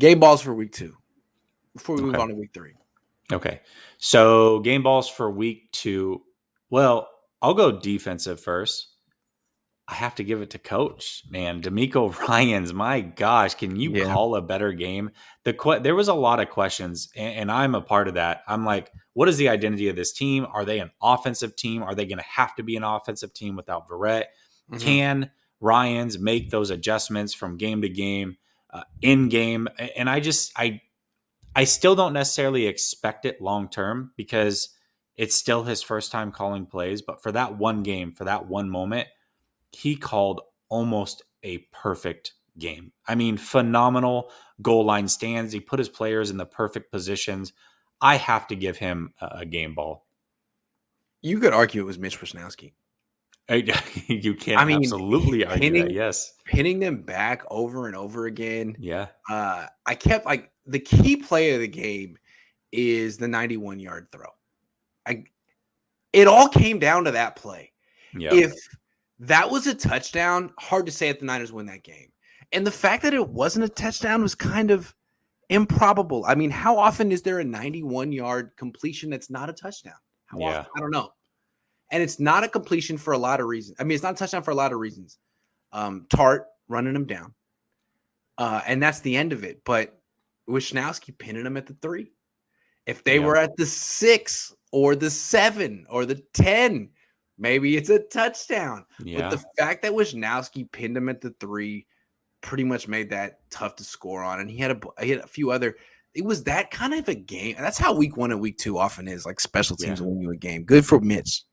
Game balls for week 2 before we move Okay. on to week 3. Okay. So game balls for week 2. Well, I'll go defensive first. I have to give it to coach, man. D'Amico Ryans, my gosh, can you Yeah. call a better game? There was a lot of questions, and I'm a part of that. I'm like, what is the identity of this team? Are they an offensive team? Are they going to have to be an offensive team without Verrett? Mm-hmm. Can Ryans make those adjustments from game to game, in game? And I still don't necessarily expect it long term because it's still his first time calling plays. But for that one game, for that one moment, he called almost a perfect game. I mean, phenomenal goal line stands. He put his players in the perfect positions. I have to give him a game ball. You could argue it was Mitch Wisnowski. You can absolutely argue that, yes. Pinning them back over and over again. Yeah. I kept the key play of the game is the 91-yard throw. It all came down to that play. Yep. If that was a touchdown, hard to say if the Niners win that game. And the fact that it wasn't a touchdown was kind of improbable. I mean, how often is there a 91-yard completion that's not a touchdown? How often? I don't know. And it's not a completion for a lot of reasons. I mean, it's not a touchdown for a lot of reasons. Tart running him down. And that's the end of it. But Wisnowski pinning him at the 3. If they were at the 6 or the 7 or the 10, maybe it's a touchdown. Yeah. But the fact that Wisnowski pinned him at the 3 pretty much made that tough to score on. And he had a few other. It was that kind of a game. And that's how week 1 and week 2 often is. Like special teams will win you a game. Good for Mitch.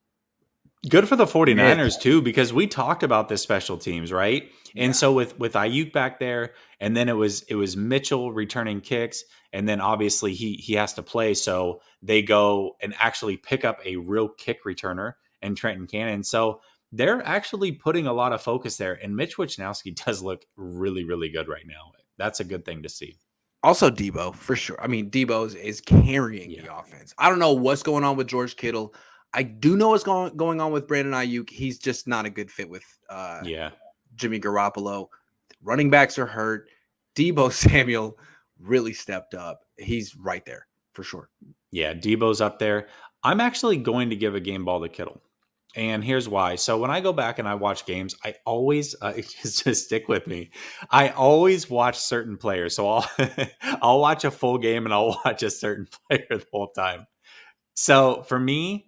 Good for the 49ers too, because we talked about this special teams, right? Yeah. And so with Ayuk back there, and then it was Mitchell returning kicks, and then obviously he has to play, so they go and actually pick up a real kick returner and Trenton Cannon. So they're actually putting a lot of focus there, and Mitch Wisnowski does look really, really good right now. That's a good thing to see. Also Debo, for sure. I mean, Debo is carrying the offense. I don't know what's going on with George Kittle. I do know what's going on with Brandon Ayuk. He's just not a good fit with Jimmy Garoppolo. Running backs are hurt. Debo Samuel really stepped up. He's right there for sure. Yeah, Debo's up there. I'm actually going to give a game ball to Kittle. And here's why. So when I go back and I watch games, I always just stick with me. I always watch certain players. So I'll watch a full game and I'll watch a certain player the whole time. So for me,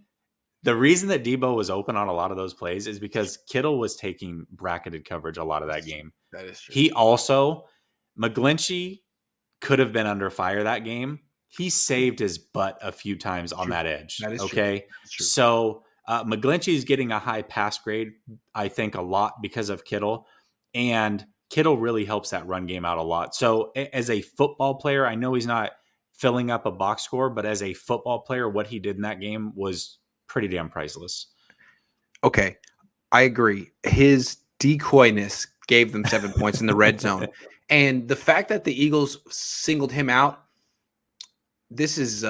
the reason that Debo was open on a lot of those plays is because Kittle was taking bracketed coverage a lot of that game. That is true. He also, McGlinchey could have been under fire that game. He saved his butt a few times on that edge. That is okay. True. So McGlinchey is getting a high pass grade, I think, a lot because of Kittle. And Kittle really helps that run game out a lot. So as a football player, I know he's not filling up a box score, but as a football player, what he did in that game was pretty damn priceless. Okay, I agree. His decoyness gave them 7 points in the red zone. And the fact that the Eagles singled him out, this is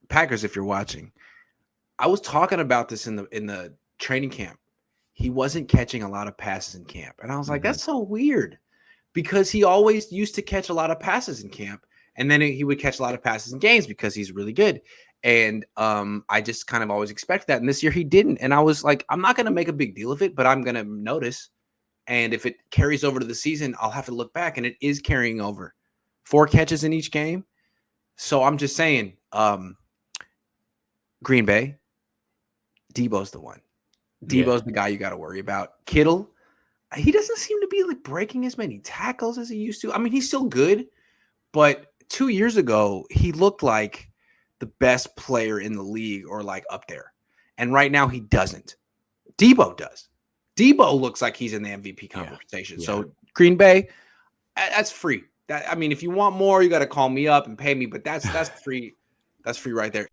Packers, if you're watching. I was talking about this in the training camp. He wasn't catching a lot of passes in camp. And I was like, that's so weird, because he always used to catch a lot of passes in camp. And then he would catch a lot of passes in games because he's really good. And I just kind of always expected that. And this year he didn't. And I was like, I'm not going to make a big deal of it, but I'm going to notice. And if it carries over to the season, I'll have to look back. And it is carrying over. 4 catches in each game. So I'm just saying, Green Bay, Debo's the one. Debo's the guy you got to worry about. Kittle, he doesn't seem to be like breaking as many tackles as he used to. I mean, he's still good. But 2 years ago, he looked like the best player in the league, or like up there. And right now he doesn't. Debo does. Debo looks like he's in the MVP conversation. So Green Bay, that's free. I mean, if you want more, you got to call me up and pay me, but that's free. That's free right there.